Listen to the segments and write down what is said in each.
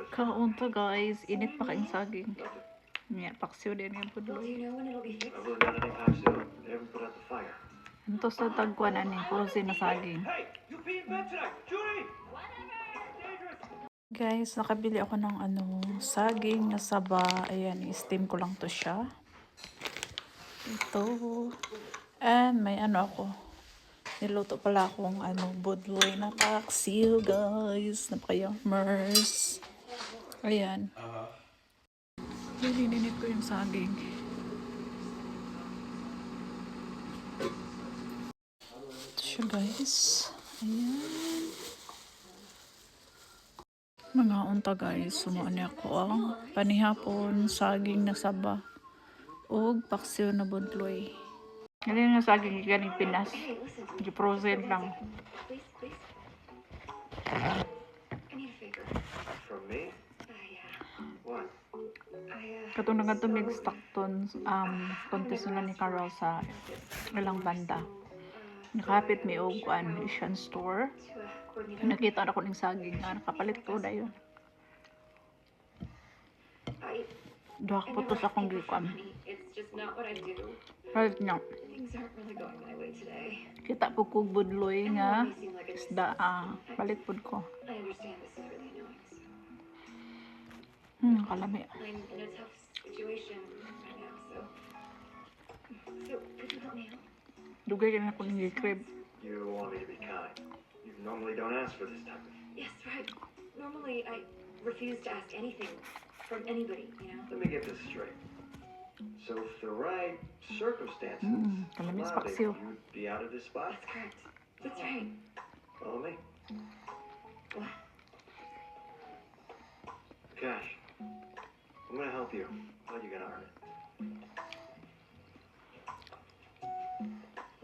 Kaon to guys, init pa kaing saging. Nya paksiw din yung pudloy. Anto sa tagkuan ani, puro na saging. Guys, nakabili ako ng saging na saba. Ayan, i-steam ko lang to siya. Ito. And may ako. Niluto pala akong budloy na paksiw guys. Napaka-yummers. Ayan. Nininit ko yung saging. Ito siya guys. Ayan. Mga unta guys. Sumuani ako ang panihapon saging na saba. O paksiw na budloy. Hindi na saging ganing Pinas. Di-frozen lang. From me? Yeah. What? Katong nagatong Stockton contest na ni Carol sa ilang banda. Nakapit may og Asian store. Nakita na ko ng saging nga nakapalit ko dayon. Duha ko to sa akong gikuan. It's just not what I do. Right now. Things aren't really going my way today. Kita po kog budloy nga isda palit pud ko. I understand this is really annoying. Kalami. I'm in a tough situation right now, so could you help me out? Dugay na ko ning crib. You want me to be kind. You normally don't ask for this type of... Yes, right. Normally I refuse to ask anything from anybody, you know. Let me get this straight. So if the right circumstances Kalamis allowed it, paksiw. you'd be out of this spot? That's correct. That's right. Follow me. What? Cash. I'm gonna help you, but you gotta earn it.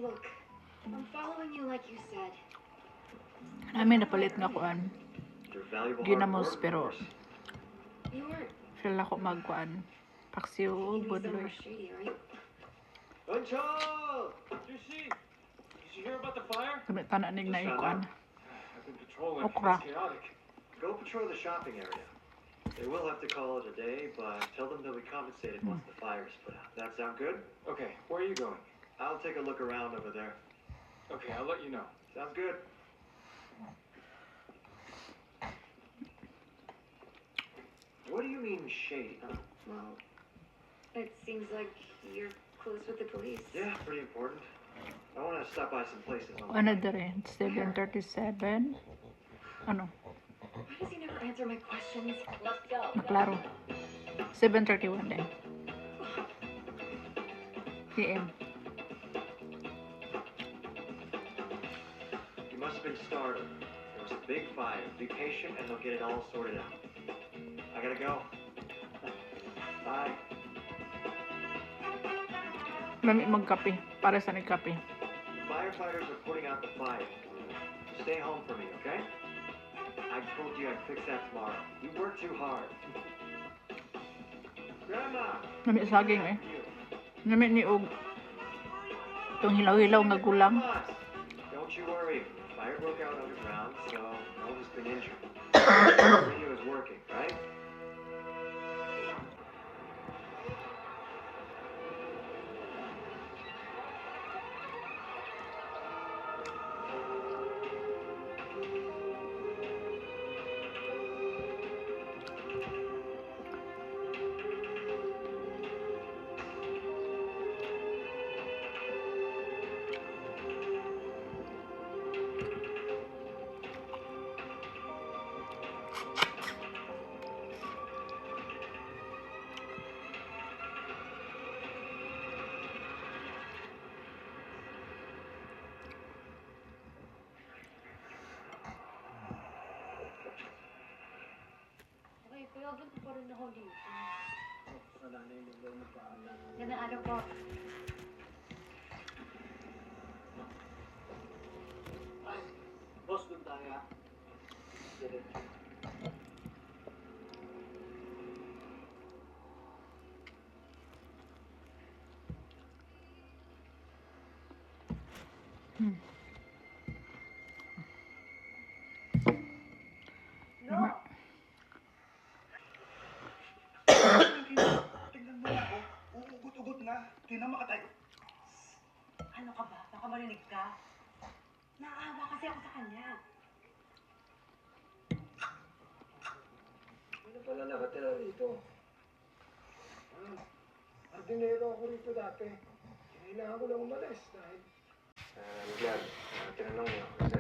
Look, I'm following you like you said. Namin napalit nga kuan. Your valuable Ginamos, hard work, pero- of course. You weren't Feel ako magkuan. Paksiw o being so budloy. shady, are you? Uncle! Juicy! Did you hear about the fire? Kami tananig na ikuan. I've been patrolling. Okra. It's chaotic. Go patrol the shopping area. They will have to call it a day, but tell them they'll be compensated once the fire is put out. That sound good? Okay, where are you going? I'll take a look around over there. Okay, I'll let you know. Sounds good. What do you mean shady? Well, it seems like you're close with the police. Yeah, pretty important. I want to stop by some places on the Ano way. dire? 7:37. Ano? Why does he never answer my questions? Let's go. Naklaro. 7:31 din. PM. You must have been startled. There was a big fire. Be patient and they'll get it all sorted out. I gotta go. Bye. Lami magkape. Para sa nagkape. Firefighters are putting out the fire. Stay home for me, okay? I told you I'd fix that tomorrow. You work too hard. Grandma! Lami saging eh. You. Lami ni og itong hilaw-hilaw nga gulang. Boss, don't you worry. Fire broke out underground, so no one's been injured. Radio is working, right? Okay, pero ganito pa rin ako dito. Ganda ano po. Boss, doon tayo. Ano ka ba? Baka marinig ka. Naawa kasi ako sa kanya. Ano pala nakatira rito? Ordinero ako rito dati. Kailangan ko lang umalis dahil I'm glad. Tinanong niyo kasi